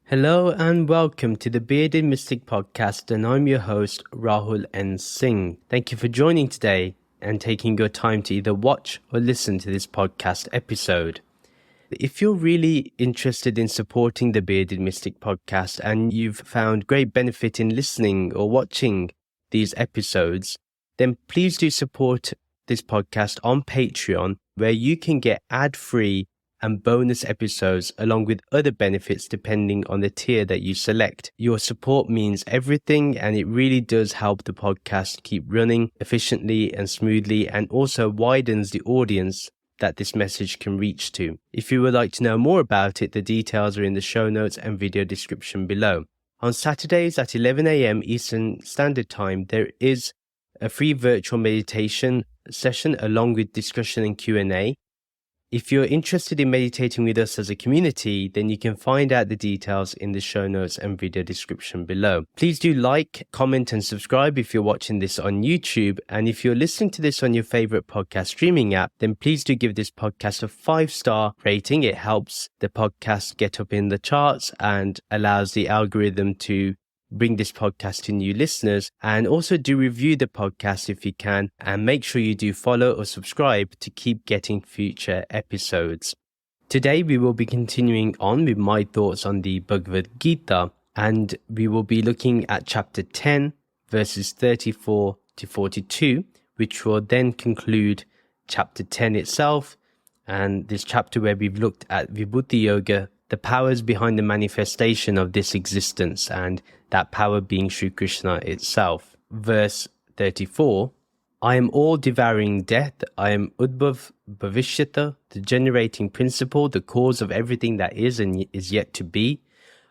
Hello and welcome to the Bearded Mystic Podcast, and I'm your host, Rahul N. Singh. Thank you for joining today and taking your time to either watch or listen to this podcast episode. If you're really interested in supporting the Bearded Mystic Podcast and you've found great benefit in listening or watching these episodes, then please do support this podcast on Patreon, where you can get ad-free and bonus episodes along with other benefits depending on the tier that you select. Your support means everything, and it really does help the podcast keep running efficiently and smoothly, and also widens the audience that this message can reach to. If you would like to know more about it, the details are in the show notes and video description below. On Saturdays at 11 a.m. Eastern Standard Time, there is a free virtual meditation session along with discussion and Q&A. If you're interested in meditating with us as a community, then you can find out the details in the show notes and video description below. Please do like, comment, and subscribe if you're watching this on YouTube. And if you're listening to this on your favorite podcast streaming app, then please do give this podcast a 5-star rating. It helps the podcast get up in the charts and allows the algorithm to bring this podcast to new listeners. And also do review the podcast if you can, and make sure you do follow or subscribe to keep getting future episodes. Today we will be continuing on with my thoughts on the Bhagavad Gita, and we will be looking at chapter 10 verses 34 to 42, which will then conclude chapter 10 itself, and this chapter where we've looked at Vibhuti Yoga, the powers behind the manifestation of this existence, and that power being Sri Krishna itself. Verse 34, I am all devouring death, I am Udbhav Bhavishyata, the generating principle, the cause of everything that is and is yet to be.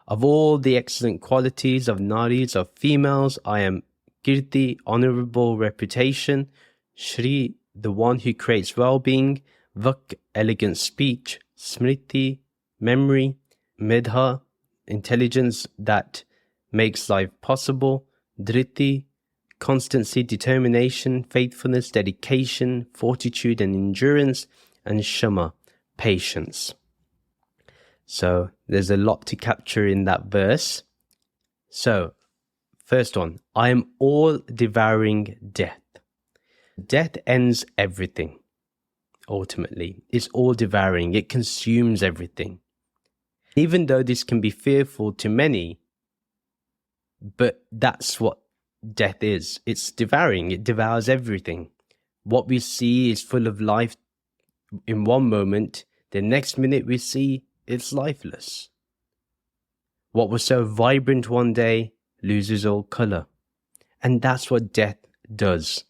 Of all the excellent qualities of Naris, of females, I am Kirti, honorable reputation, Shri, the one who creates well-being, Vak, elegant speech, Smriti, memory, Medha, intelligence that makes life possible, Dhriti, constancy, determination, faithfulness, dedication, fortitude and endurance, and Shama, patience. So there's a lot to capture in that verse. So first one, I am all devouring death. Death ends everything. Ultimately, it's all devouring. It consumes everything. Even though this can be fearful to many, but that's what death is. It's devouring. It devours everything. What we see is full of life in one moment. The next minute we see it's lifeless. What was so vibrant one day loses all color. And that's what death does.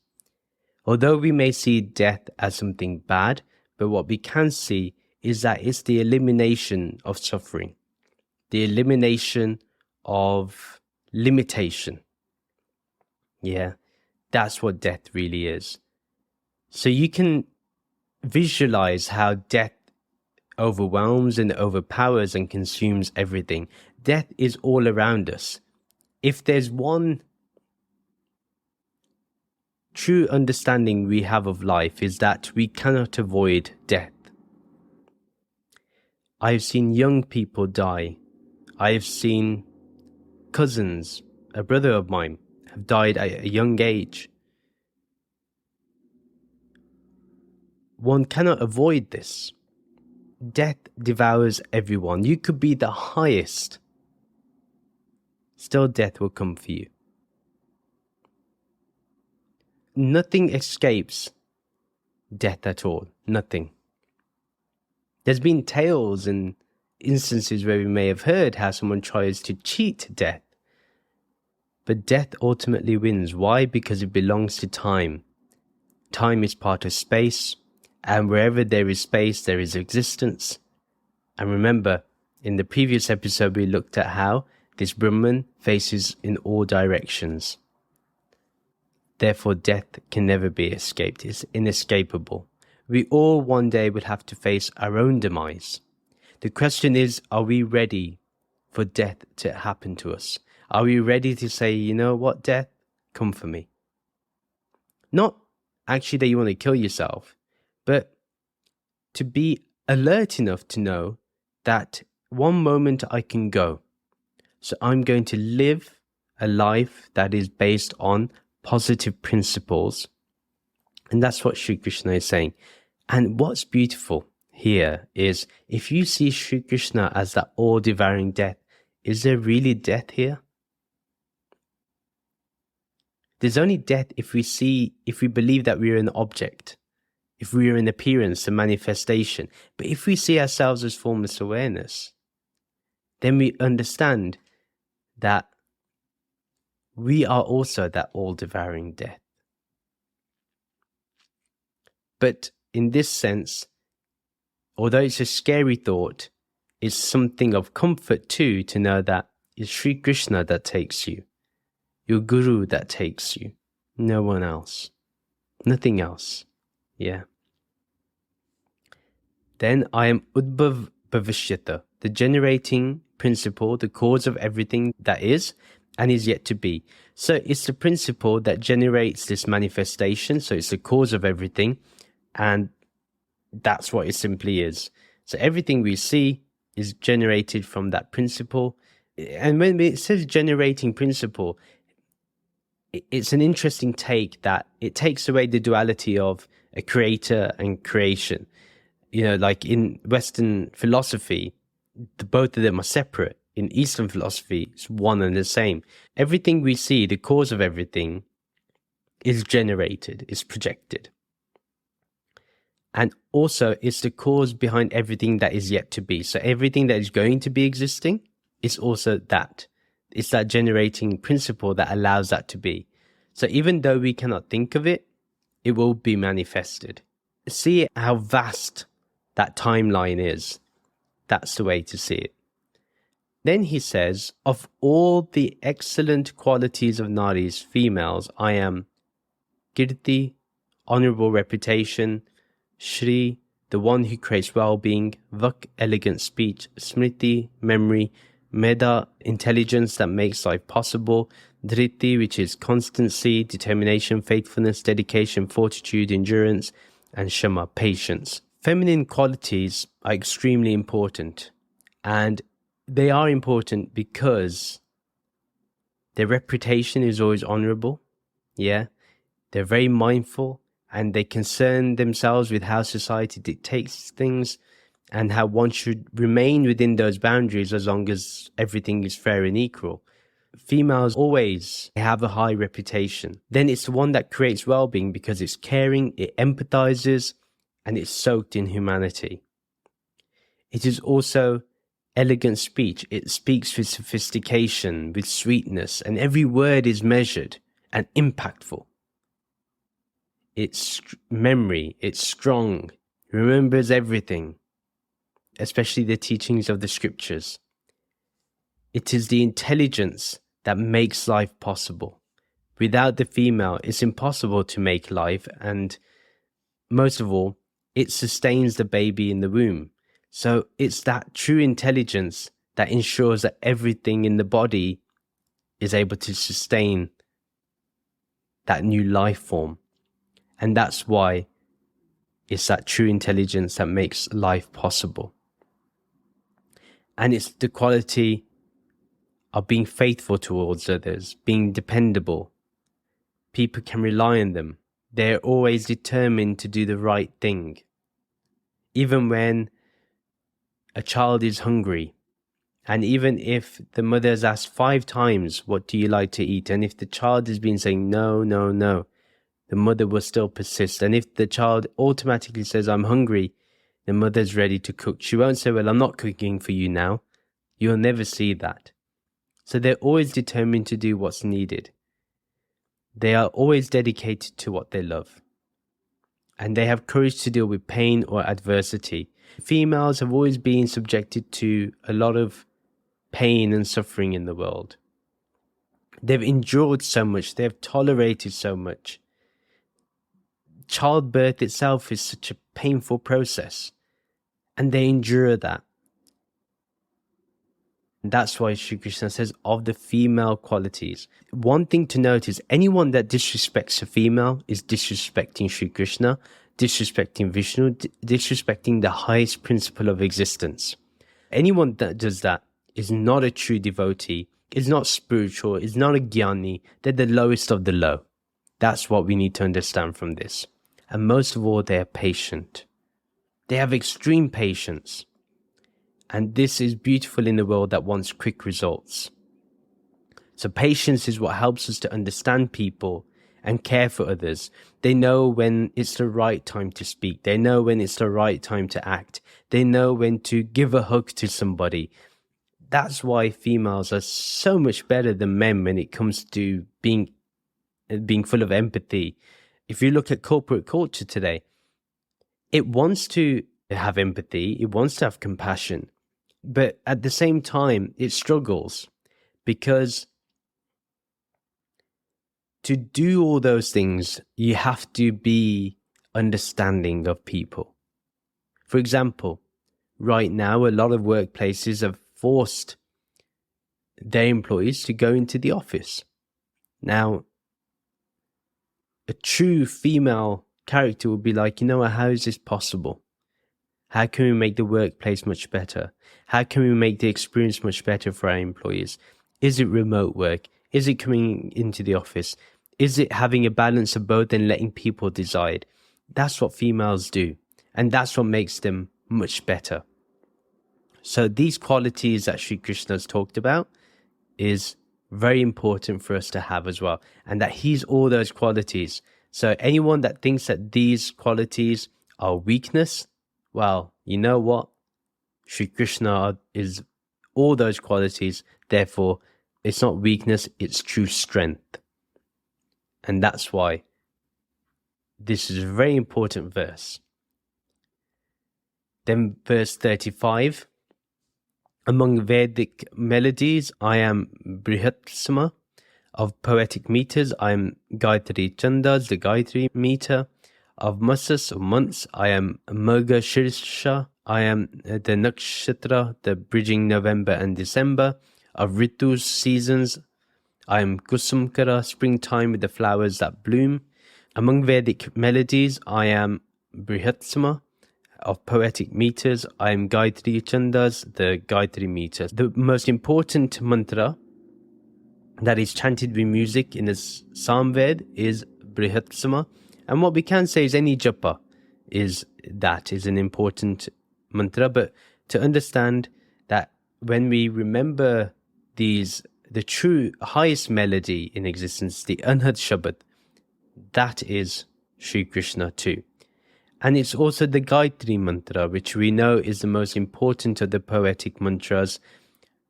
Although we may see death as something bad, but what we can see is that it's the elimination of suffering, the elimination of limitation. Yeah, that's what death really is. So you can visualize how death overwhelms and overpowers and consumes everything. Death is all around us. If there's one true understanding we have of life, is that we cannot avoid death. I've seen young people die. I've seen cousins, a brother of mine, have died at a young age. One cannot avoid this. Death devours everyone. You could be the highest. Still, death will come for you. Nothing escapes death at all. Nothing. There's been tales and instances where we may have heard how someone tries to cheat death. But death ultimately wins. Why? Because it belongs to time. Time is part of space, and wherever there is space, there is existence. And remember, in the previous episode, we looked at how this Brahman faces in all directions. Therefore, death can never be escaped. It's inescapable. We all one day will have to face our own demise. The question is, are we ready for death to happen to us? Are we ready to say, you know what, death, come for me? Not actually that you want to kill yourself, but to be alert enough to know that one moment I can go. So I'm going to live a life that is based on positive principles. And that's what Sri Krishna is saying. And what's beautiful here is, if you see Sri Krishna as that all-devouring death, is there really death here? There's only death if we believe that we are an object, if we are an appearance, a manifestation. But if we see ourselves as formless awareness, then we understand that we are also that all-devouring death. But in this sense, although it's a scary thought, it's something of comfort too, to know that it's Sri Krishna that takes you, your Guru that takes you, no one else, nothing else. Yeah. Then I am Udbhav Bhavishyata, the generating principle, the cause of everything that is and is yet to be. So it's the principle that generates this manifestation. So it's the cause of everything. And that's what it simply is. So everything we see is generated from that principle. And when it says generating principle, it's an interesting take, that it takes away the duality of a creator and creation. You know, like in Western philosophy, both of them are separate. In Eastern philosophy, it's one and the same. Everything we see, the cause of everything, is generated, is projected. And also, it's the cause behind everything that is yet to be. So everything that is going to be existing is also that. It's that generating principle that allows that to be. So even though we cannot think of it, it will be manifested. See how vast that timeline is. That's the way to see it. Then he says, of all the excellent qualities of Naris, females, I am Kirti, honorable reputation, Shri, the one who creates well-being, Vak, elegant speech, Smriti, memory, Meda, intelligence that makes life possible, Dhriti, which is constancy, determination, faithfulness, dedication, fortitude, endurance, and Shama, patience. Feminine qualities are extremely important, and they are important because their reputation is always honorable. Yeah, they're very mindful, and they concern themselves with how society dictates things and how one should remain within those boundaries as long as everything is fair and equal. Females always have a high reputation. Then it's the one that creates well-being because it's caring, it empathizes, and it's soaked in humanity. It is also elegant speech. It speaks with sophistication, with sweetness, and every word is measured and impactful. It's memory, it's strong, remembers everything, especially the teachings of the scriptures. It is the intelligence that makes life possible. Without the female, it's impossible to make life, and most of all, it sustains the baby in the womb. So it's that true intelligence that ensures that everything in the body is able to sustain that new life form. And that's why it's that true intelligence that makes life possible. And it's the quality of being faithful towards others, being dependable. People can rely on them. They're always determined to do the right thing. Even when a child is hungry, and even if the mother has asked 5 times, what do you like to eat? And if the child has been saying no, no, no, the mother will still persist. And if the child automatically says, I'm hungry, the mother's ready to cook. She won't say, well, I'm not cooking for you now. You'll never see that. So they're always determined to do what's needed. They are always dedicated to what they love. And they have courage to deal with pain or adversity. Females have always been subjected to a lot of pain and suffering in the world. They've endured so much. They've tolerated so much. Childbirth itself is such a painful process, and they endure that. And that's why Sri Krishna says of the female qualities. One thing to note is anyone that disrespects a female is disrespecting Sri Krishna, disrespecting Vishnu, disrespecting the highest principle of existence. Anyone that does that is not a true devotee is not spiritual, is not a jnani. They're the lowest of the low. That's what we need to understand from this. And most of all, they're patient. They have extreme patience. And this is beautiful in a world that wants quick results. So patience is what helps us to understand people and care for others. They know when it's the right time to speak. They know when it's the right time to act. They know when to give a hug to somebody. That's why females are so much better than men when it comes to being full of empathy. If you look at corporate culture today, it wants to have empathy, it wants to have compassion, but at the same time, it struggles because to do all those things, you have to be understanding of people. For example, right now, a lot of workplaces have forced their employees to go into the office. Now, a true female character would be like, how is this possible? How can we make the workplace much better? How can we make the experience much better for our employees? Is it remote work? Is it coming into the office? Is it having a balance of both and letting people decide? That's what females do. And that's what makes them much better. So these qualities that Sri Krishna has talked about is very important for us to have as well. And that he's all those qualities. So anyone that thinks that these qualities are weakness, well, you know what? Sri Krishna is all those qualities. Therefore, it's not weakness, it's true strength. And that's why this is a very important verse. Then verse 35. Among Vedic melodies, I am Brihatsama. Of poetic meters, I am Gayatri Chandas, the Gayatri meter. Of masas, or months, I am Marga Shirsha. I am the Nakshatra, the bridging November and December. Of Ritus, seasons, I am Kusumkara, springtime with the flowers that bloom. Among Vedic melodies, I am Brihatsama. Of poetic meters, I am Gayatri Chandas, the Gayatri meter. The most important mantra that is chanted with music in the Samved is Brihatsama. And what we can say is any japa is an important mantra. But to understand that when we remember the true highest melody in existence, the Anhad Shabad, that is Sri Krishna too. And it's also the Gayatri mantra, which we know is the most important of the poetic mantras.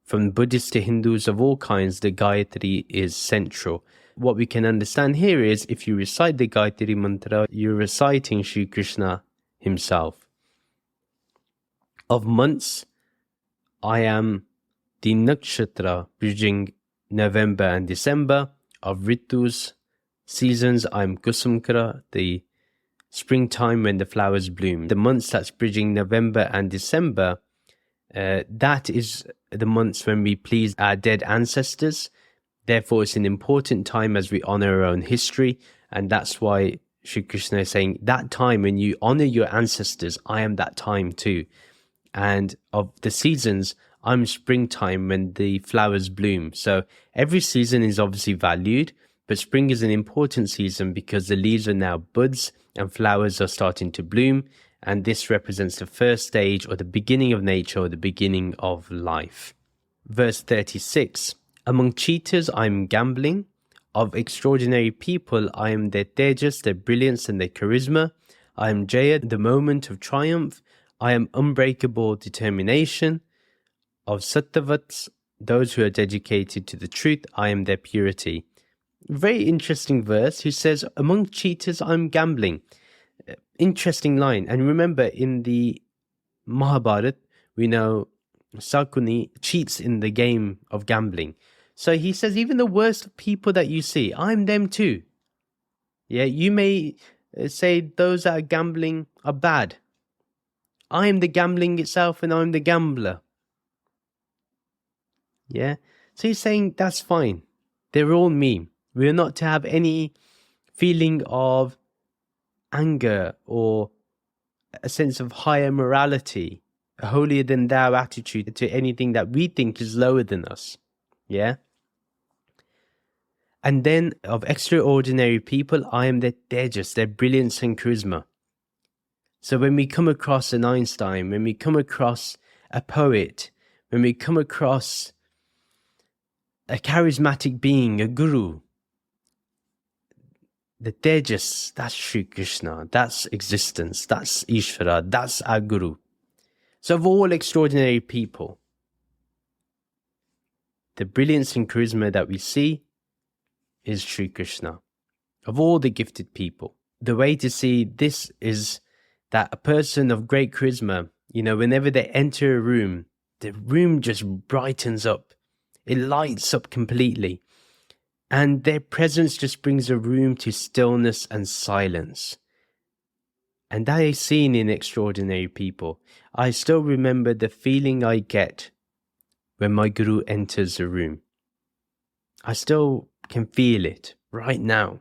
From Buddhists to Hindus of all kinds, the Gayatri is central. What we can understand here is if you recite the Gayatri mantra, you're reciting Sri Krishna himself. Of months, I am the Nakshatra, bridging November and December. Of Ritus, seasons, I am Kusumkara, the springtime when the flowers bloom. The months that's bridging November and December, that is the months when we please our dead ancestors. Therefore, it's an important time as we honor our own history. And that's why Sri Krishna is saying that time when you honor your ancestors, I am that time too. And of the seasons, I'm springtime when the flowers bloom. So every season is obviously valued, but spring is an important season because the leaves are now buds and flowers are starting to bloom. And this represents the first stage or the beginning of nature or the beginning of life. Verse 36. Among cheaters, I'm gambling. Of extraordinary people, I am their tejas, their brilliance and their charisma. I am Jaya, the moment of triumph. I am unbreakable determination. Of Sattavats, those who are dedicated to the truth, I am their purity. Very interesting verse who says, among cheaters, I'm gambling. Interesting line. And remember, in the Mahabharata, we know Sakuni cheats in the game of gambling. So he says, even the worst people that you see, I'm them too. Yeah, you may say those that are gambling are bad. I am the gambling itself and I'm the gambler. Yeah, so he's saying that's fine. They're all me. We're not to have any feeling of anger or a sense of higher morality, a holier than thou attitude to anything that we think is lower than us. Yeah. And then of extraordinary people, I am their tejas, their brilliance and charisma. So when we come across an Einstein, when we come across a poet, when we come across a charismatic being, a guru, the tejas, that's Sri Krishna, that's existence, that's Ishvara, that's our guru. So of all extraordinary people, the brilliance and charisma that we see is Sri Krishna. Of all the gifted people, the way to see this is that a person of great charisma, whenever they enter a room, the room just brightens up. It lights up completely. And their presence just brings a room to stillness and silence. And that is seen in extraordinary people. I still remember the feeling I get when my guru enters a room. I still can feel it right now.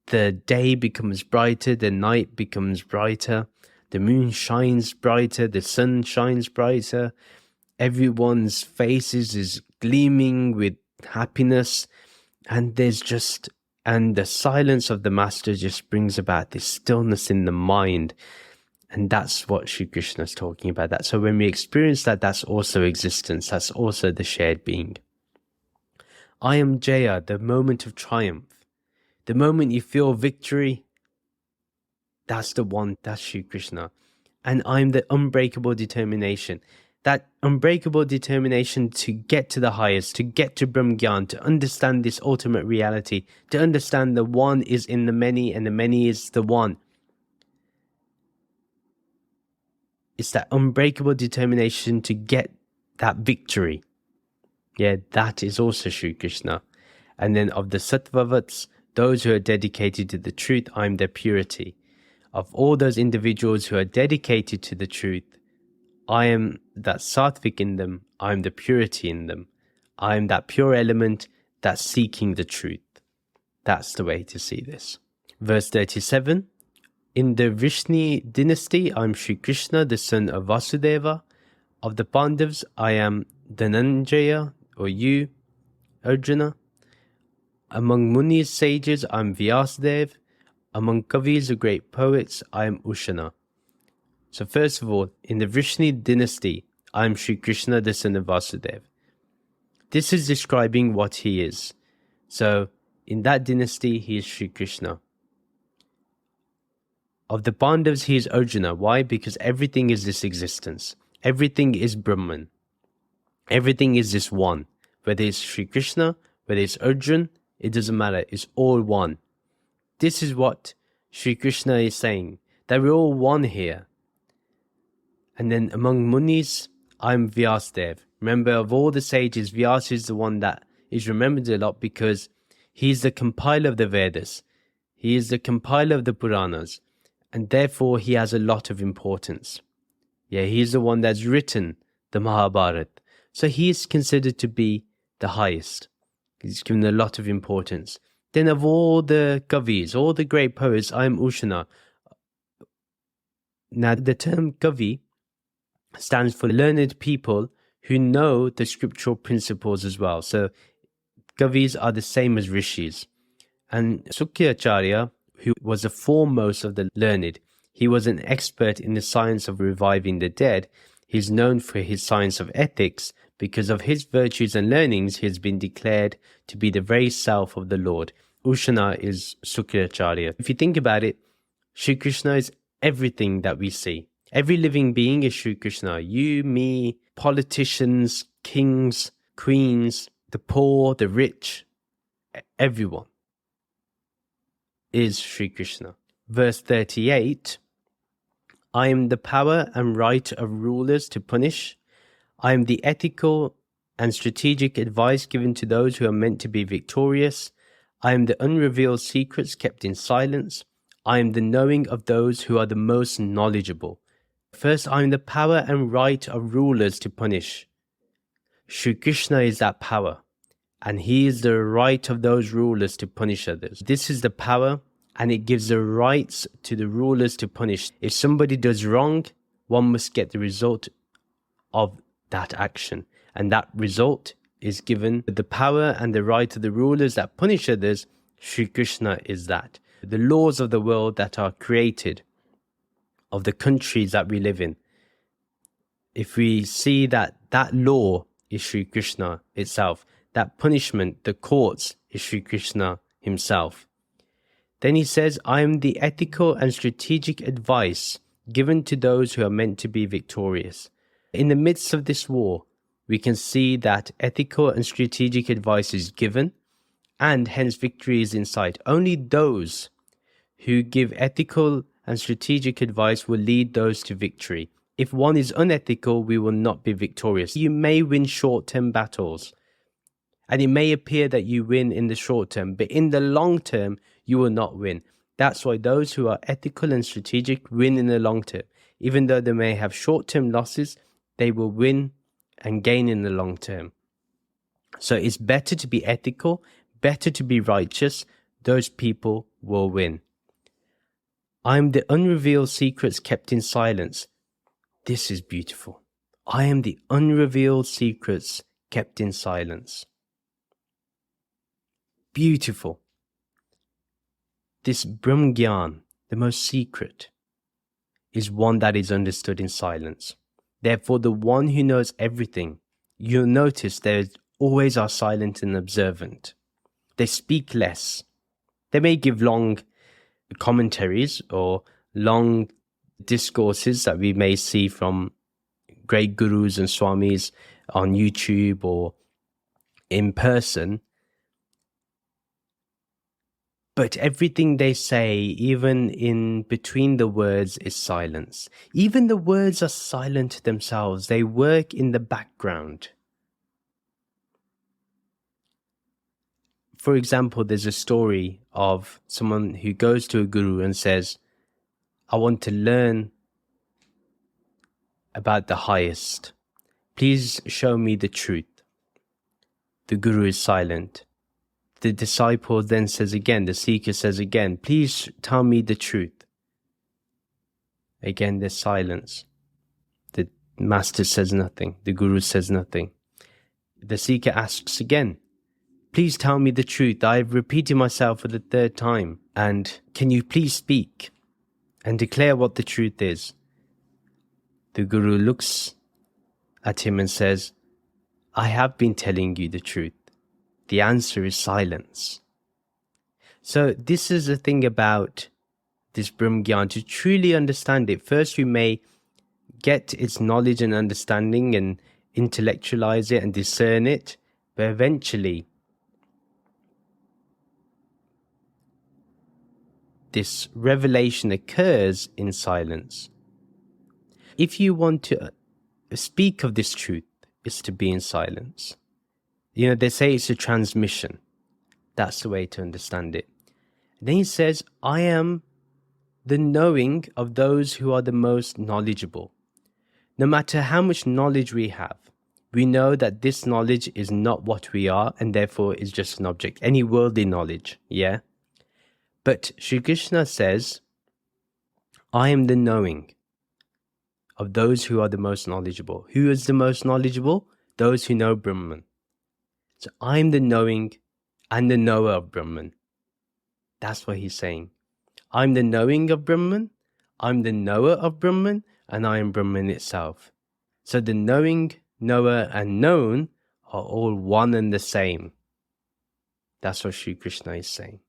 The day becomes brighter, the night becomes brighter, the moon shines brighter, the sun shines brighter, everyone's faces is gleaming with happiness, and the silence of the master just brings about this stillness in the mind. And that's what Sri Krishna is talking about. So when we experience that, that's also existence, that's also the shared being. I am Jaya, the moment of triumph. The moment you feel victory, that's the one, that's Sri Krishna. And I'm the unbreakable determination. That unbreakable determination to get to the highest, to get to Brahm Gyan, to understand this ultimate reality, to understand the one is in the many and the many is the one. It's that unbreakable determination to get that victory. Yeah, that is also Sri Krishna. And then of the Sattvavats, those who are dedicated to the truth, I am their purity. Of all those individuals who are dedicated to the truth, I am that sattvic in them, I am the purity in them. I am that pure element that's seeking the truth. That's the way to see this. Verse 37, in the Vrishni dynasty, I am Sri Krishna, the son of Vasudeva. Of the Pandavas, I am Dhananjaya, or you, Arjuna. Among Munis, sages, I am Vyasadev. Among Kavis, or great poets, I am Ushana. So first of all, in the Vrishni dynasty, I am Sri Krishna, the son of Vasudeva. This is describing what he is. So in that dynasty, he is Sri Krishna. Of the Pandavas, he is Arjuna. Why? Because everything is this existence. Everything is Brahman. Everything is this one. Whether it's Sri Krishna, whether it's Arjuna, it doesn't matter. It's all one. This is what Sri Krishna is saying, that we're all one here. And then among Munis, I'm Vyasadev. Remember, of all the sages, Vyasa is the one that is remembered a lot because he's the compiler of the Vedas. He is the compiler of the Puranas. And therefore, he has a lot of importance. Yeah, he's the one that's written the Mahabharata. So he is considered to be the highest. He's given a lot of importance. Then of all the Kavis, all the great poets, I am Ushana. Now, the term Kavi stands for learned people who know the scriptural principles as well. So Kavis are the same as Rishis. And Sukyacharya, who was the foremost of the learned, he was an expert in the science of reviving the dead. He's known for his science of ethics. Because of his virtues and learnings, he has been declared to be the very self of the Lord. Ushana is Sukyacharya. If you think about it, Sri Krishna is everything that we see. Every living being is Sri Krishna. You, me, politicians, kings, queens, the poor, the rich, everyone is Sri Krishna. Verse 38, I am the power and right of rulers to punish. I am the ethical and strategic advice given to those who are meant to be victorious. I am the unrevealed secrets kept in silence. I am the knowing of those who are the most knowledgeable. First, I am the power and right of rulers to punish. Sri Krishna is that power, and he is the right of those rulers to punish others. This is the power, and it gives the rights to the rulers to punish. If somebody does wrong, one must get the result of that action, and that result is given the power and the right of the rulers that punish others. Sri Krishna is that. The laws of the world that are created, of the countries that we live in, if we see that that law is Sri Krishna itself, that punishment, the courts, is Sri Krishna himself. Then he says, I am the ethical and strategic advice given to those who are meant to be victorious. In the midst of this war, we can see that ethical and strategic advice is given, and hence victory is in sight. Only those who give ethical and strategic advice will lead those to victory. If one is unethical, we will not be victorious. You may win short-term battles, and it may appear that you win in the short term, but in the long term, you will not win. That's why those who are ethical and strategic win in the long term. Even though they may have short-term losses, they will win and gain in the long term. So it's better to be ethical, better to be righteous. Those people will win. I am the unrevealed secrets kept in silence. This is beautiful. I am the unrevealed secrets kept in silence. Beautiful. This Brahmgyan, the most secret, is one that is understood in silence. Therefore, the one who knows everything, you'll notice they always are silent and observant. They speak less. They may give long commentaries or long discourses that we may see from great gurus and swamis on YouTube or in person. But everything they say, even in between the words, is silence. Even the words are silent themselves. They work in the background. For example, there's a story of someone who goes to a guru and says, I want to learn about the highest. Please show me the truth. The guru is silent. The disciple then says again, the seeker says again, please tell me the truth. Again, there's silence. The master says nothing. The guru says nothing. The seeker asks again, please tell me the truth. I've repeated myself for the third time. And can you please speak and declare what the truth is? The guru looks at him and says, I have been telling you the truth. The answer is silence. So this is the thing about this Brahmgyan. To truly understand it, first you may get its knowledge and understanding and intellectualize it and discern it, but eventually this revelation occurs in silence. If you want to speak of this truth, it's to be in silence. You know, they say it's a transmission. That's the way to understand it. Then he says, I am the knowing of those who are the most knowledgeable. No matter how much knowledge we have, we know that this knowledge is not what we are and therefore is just an object. Any worldly knowledge, yeah? But Sri Krishna says, I am the knowing of those who are the most knowledgeable. Who is the most knowledgeable? Those who know Brahman. So I'm the knowing and the knower of Brahman. That's what he's saying. I'm the knowing of Brahman, I'm the knower of Brahman, and I am Brahman itself. So the knowing, knower, and known are all one and the same. That's what Sri Krishna is saying.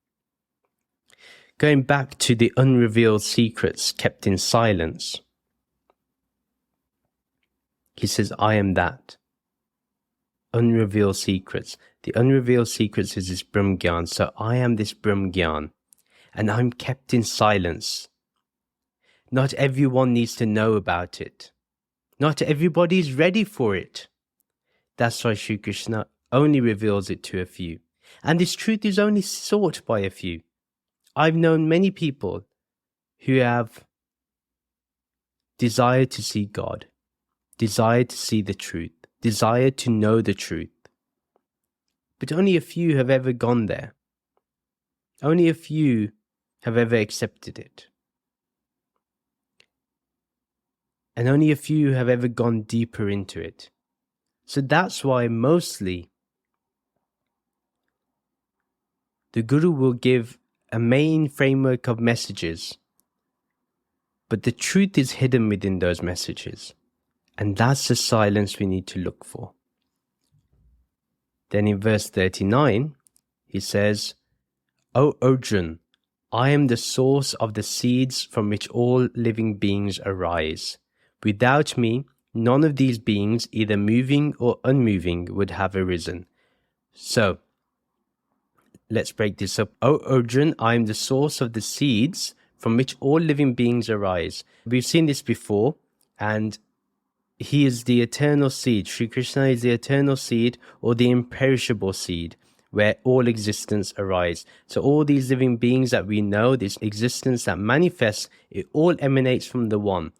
Going back to the unrevealed secrets kept in silence, he says, I am that. Unrevealed secrets. The unrevealed secrets is this Brahmgyan. So I am this Brahmgyan, and I'm kept in silence. Not everyone needs to know about it. Not everybody is ready for it. That's why Sri Krishna only reveals it to a few. And this truth is only sought by a few. I've known many people who have desired to see God, desired to see the truth, desired to know the truth. But only a few have ever gone there. Only a few have ever accepted it. And only a few have ever gone deeper into it. So that's why mostly the Guru will give a main framework of messages, but the truth is hidden within those messages. And that's the silence we need to look for. Then in verse 39, he says, O Arjun, I am the source of the seeds from which all living beings arise. Without me, none of these beings, either moving or unmoving, would have arisen. So, let's break this up. O Arjun, I am the source of the seeds from which all living beings arise. We've seen this before, and he is the eternal seed. Sri Krishna is the eternal seed, or the imperishable seed, where all existence arises. So all these living beings that we know, this existence that manifests, it all emanates from the one.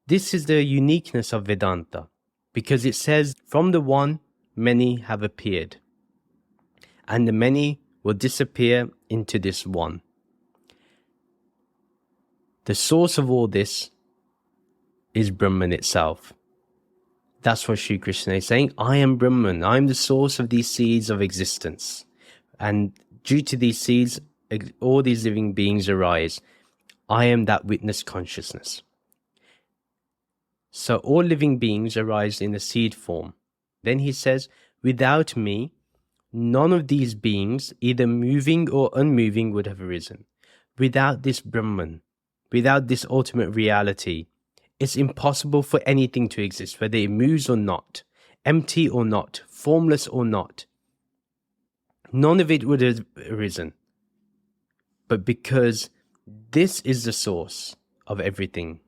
This is the uniqueness of Vedanta, because it says, from the one, many have appeared, and the many will disappear into this one. The source of all this is Brahman itself. That's what Sri Krishna is saying. I am Brahman. I am the source of these seeds of existence. And due to these seeds, all these living beings arise. I am that witness consciousness. So all living beings arise in a seed form. Then he says, without me, none of these beings, either moving or unmoving, would have arisen. Without this Brahman, without this ultimate reality, it's impossible for anything to exist, whether it moves or not, empty or not, formless or not. None of it would have arisen. But because this is the source of everything,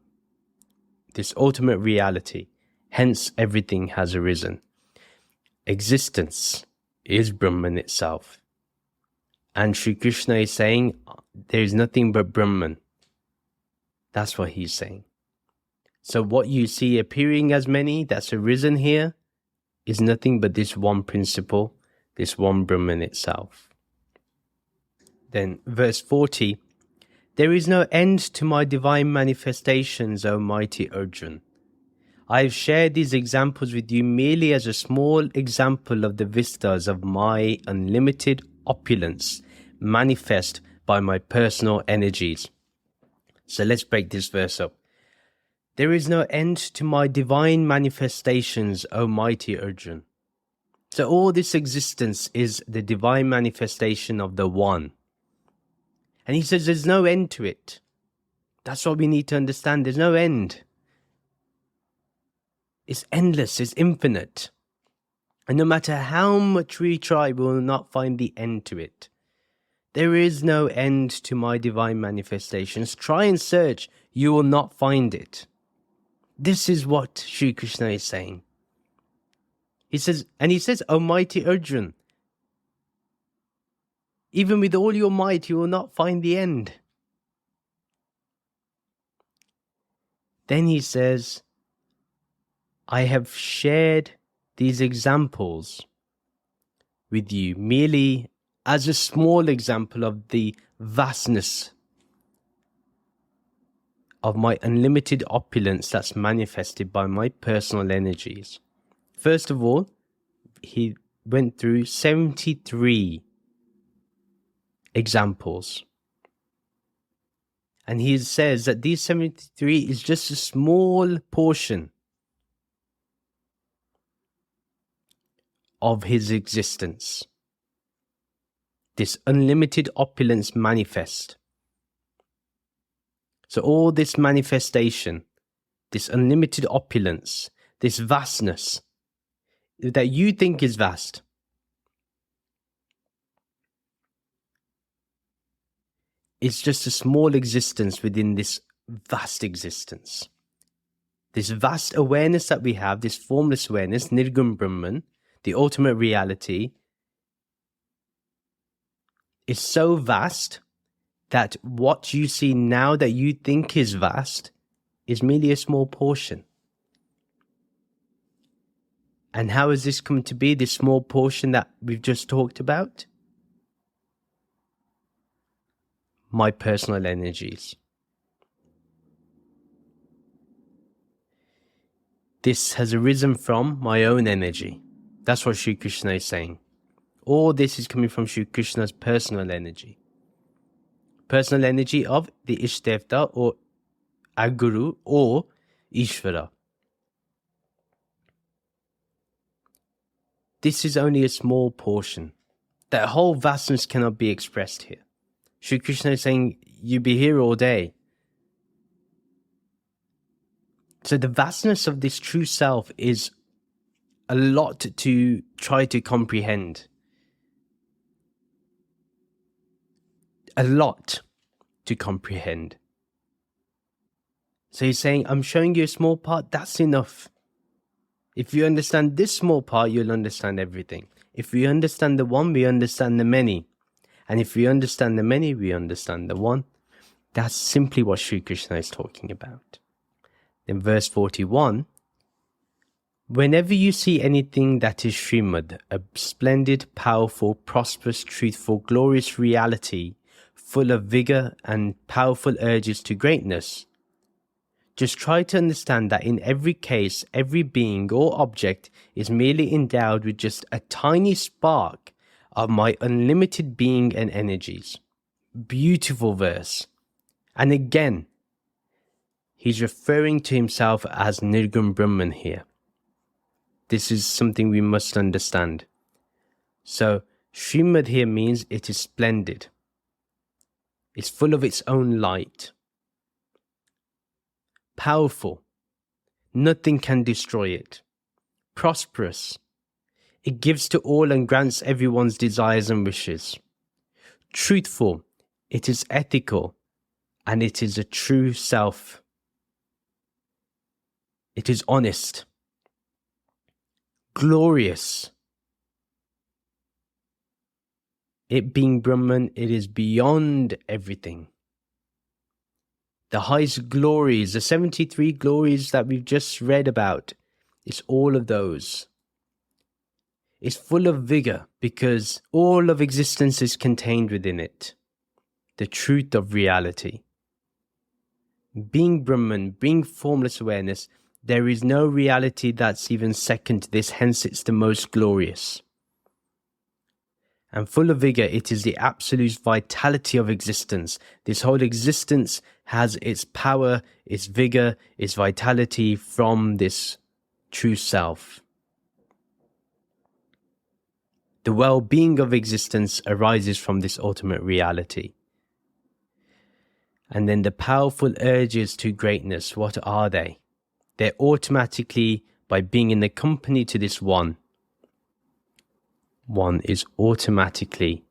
this ultimate reality, hence everything has arisen. Existence is Brahman itself. And Sri Krishna is saying, there is nothing but Brahman. That's what he's saying. So what you see appearing as many that's arisen here is nothing but this one principle, this one Brahman itself. Then verse 40, there is no end to my divine manifestations, O mighty Arjun. I have shared these examples with you merely as a small example of the vistas of my unlimited opulence manifest by my personal energies. So let's break this verse up. There is no end to my divine manifestations, O mighty Arjun. So all this existence is the divine manifestation of the One. And he says there's no end to it. That's what we need to understand. There's no end. It's endless, it's infinite. And no matter how much we try, we will not find the end to it. There is no end to my divine manifestations. Try and search, you will not find it. This is what Sri Krishna is saying. He says, O mighty Arjun, even with all your might, you will not find the end. Then he says, I have shared these examples with you merely as a small example of the vastness of my unlimited opulence that's manifested by my personal energies. First of all, he went through 73 examples. And he says that these 73 is just a small portion of his existence. This unlimited opulence manifest. So all this manifestation, this unlimited opulence, this vastness that you think is vast, it's just a small existence within this vast existence. This vast awareness that we have, this formless awareness, Nirgun Brahman, the ultimate reality, is so vast that what you see now that you think is vast is merely a small portion. And how has this come to be, this small portion that we've just talked about? My personal energies. This has arisen from my own energy. That's what Sri Krishna is saying. All this is coming from Shri Krishna's personal energy. Personal energy of the Ishtevta or Aguru or Ishvara. This is only a small portion. That whole vastness cannot be expressed here. Shri Krishna is saying, you be here all day. So the vastness of this true self is a lot to try to comprehend. A lot to comprehend. So he's saying, I'm showing you a small part, that's enough. If you understand this small part, you'll understand everything. If we understand the one, we understand the many. And if we understand the many, we understand the one. That's simply what Sri Krishna is talking about. In verse 41, whenever you see anything that is Srimad, a splendid, powerful, prosperous, truthful, glorious reality, full of vigor and powerful urges to greatness, just try to understand that in every case, every being or object is merely endowed with just a tiny spark of my unlimited being and energies. Beautiful verse. And again, he's referring to himself as Nirgun Brahman here. This is something we must understand. So, Srimad here means it is splendid. It's full of its own light. Powerful. Nothing can destroy it. Prosperous. It gives to all and grants everyone's desires and wishes. Truthful. It is ethical. And it is a true self. It is honest. Glorious. It being Brahman, it is beyond everything. The highest glories, the 73 glories that we've just read about, it's all of those. It's full of vigor because all of existence is contained within it. The truth of reality. Being Brahman, being formless awareness, there is no reality that's even second to this, hence it's the most glorious. And full of vigor, it is the absolute vitality of existence. This whole existence has its power, its vigor, its vitality from this true self. The well-being of existence arises from this ultimate reality. And then the powerful urges to greatness, what are they? They're automatically, by being in the company to this one is automatically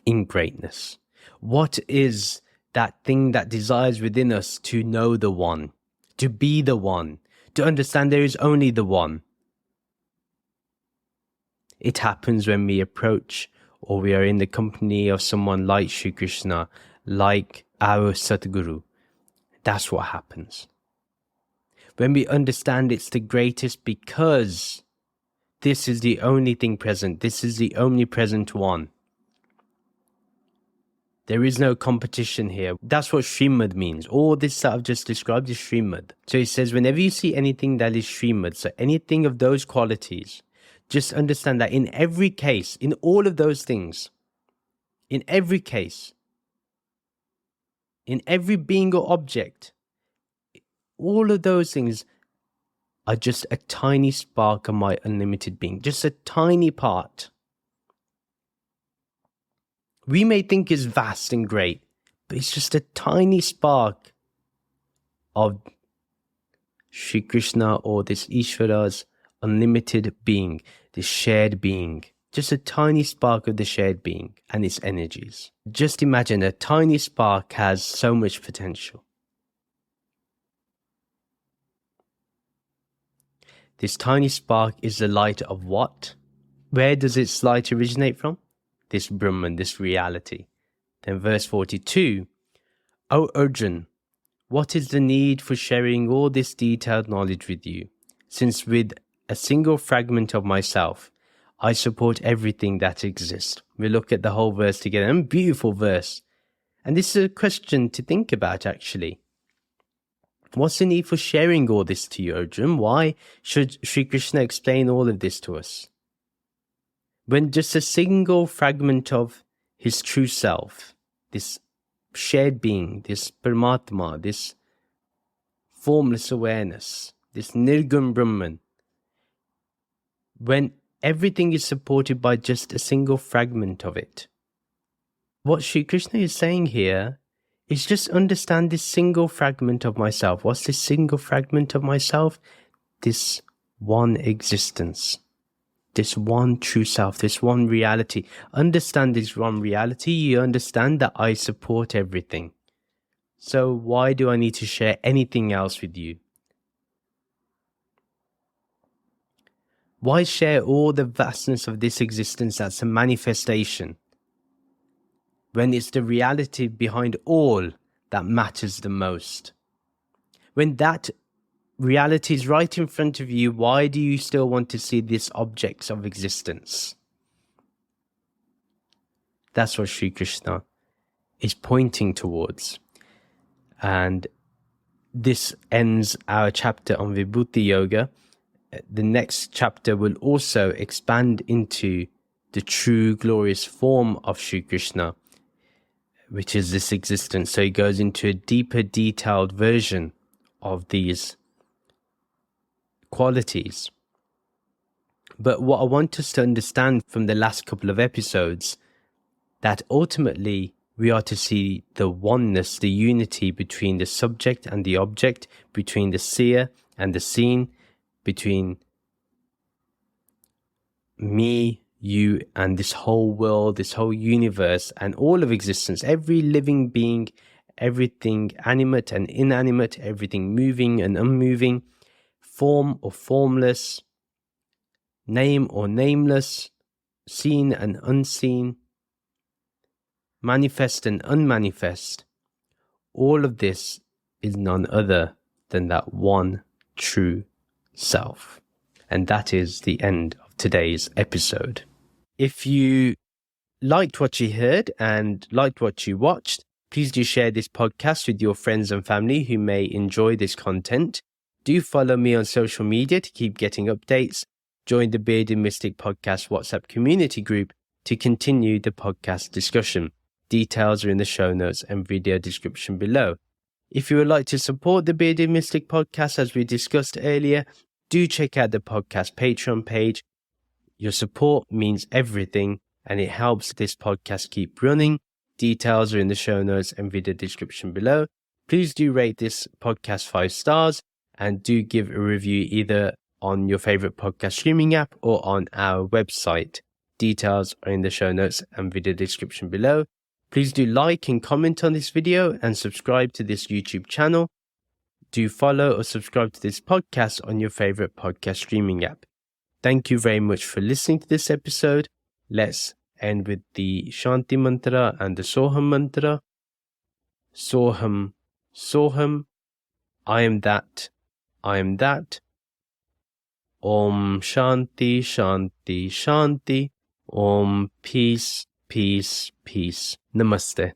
in greatness. What is that thing that desires within us to know the one, to be the one, to understand there is only the one? It happens when we approach or we are in the company of someone like Shri Krishna, like our Satguru. That's what happens. When we understand it's the greatest because this is the only thing present. This is the omnipresent one. There is no competition here. That's what Srimad means. All this that I've just described is Srimad. So he says, whenever you see anything that is Srimad, so anything of those qualities, just understand that in every case, in all of those things, in every case, in every being or object, all of those things are just a tiny spark of my unlimited being, just a tiny part. We may think it's vast and great, but it's just a tiny spark of Shri Krishna or this Ishvara's unlimited being, this shared being. Just a tiny spark of the shared being and its energies. Just imagine a tiny spark has so much potential. This tiny spark is the light of what? Where does its light originate from? This Brahman, this reality. Then verse 42, O Arjun, what is the need for sharing all this detailed knowledge with you, since with a single fragment of myself, I support everything that exists? We look at the whole verse together, and beautiful verse. And this is a question to think about actually. What's the need for sharing all this to you, Arjun? Why should Sri Krishna explain all of this to us? when just a single fragment of his true self, this shared being, this Paramatma, this formless awareness, this Nirgun Brahman, when everything is supported by just a single fragment of it. What Sri Krishna is saying here is just understand this single fragment of myself. What's this single fragment of myself? This one existence, this one true self, this one reality. Understand this one reality. You understand that I support everything. So why do I need to share anything else with you? Why share all the vastness of this existence that's a manifestation, when it's the reality behind all that matters the most? When that reality is right in front of you, why do you still want to see these objects of existence? That's what Sri Krishna is pointing towards. And this ends our chapter on Vibhuti Yoga. The next chapter will also expand into the true glorious form of Sri Krishna, which is this existence. So he goes into a deeper, detailed version of these qualities. But what I want us to understand from the last couple of episodes, that ultimately we are to see the oneness, the unity between the subject and the object, between the seer and the seen, between me, you, and this whole world, this whole universe, and all of existence, every living being, everything animate and inanimate, everything moving and unmoving, form or formless, name or nameless, seen and unseen, manifest and unmanifest. All of this is none other than that one true self. And that is the end of today's episode. If you liked what you heard and liked what you watched, please do share this podcast with your friends and family who may enjoy this content. Do follow me on social media to keep getting updates. Join the Bearded Mystic Podcast WhatsApp community group to continue the podcast discussion. Details are in the show notes and video description below. If you would like to support the Bearded Mystic Podcast, as we discussed earlier, do check out the podcast Patreon page. Your support means everything, and it helps this podcast keep running. Details are in the show notes and video description below. Please do rate this podcast 5 stars, and do give a review either on your favorite podcast streaming app or on our website. Details are in the show notes and video description below. Please do like and comment on this video and subscribe to this YouTube channel. Do follow or subscribe to this podcast on your favorite podcast streaming app. Thank you very much for listening to this episode. Let's end with the Shanti mantra and the Soham mantra. Soham, Soham, I am that, I am that. Om Shanti, Shanti, Shanti. Om Peace, Peace, Peace. Namaste.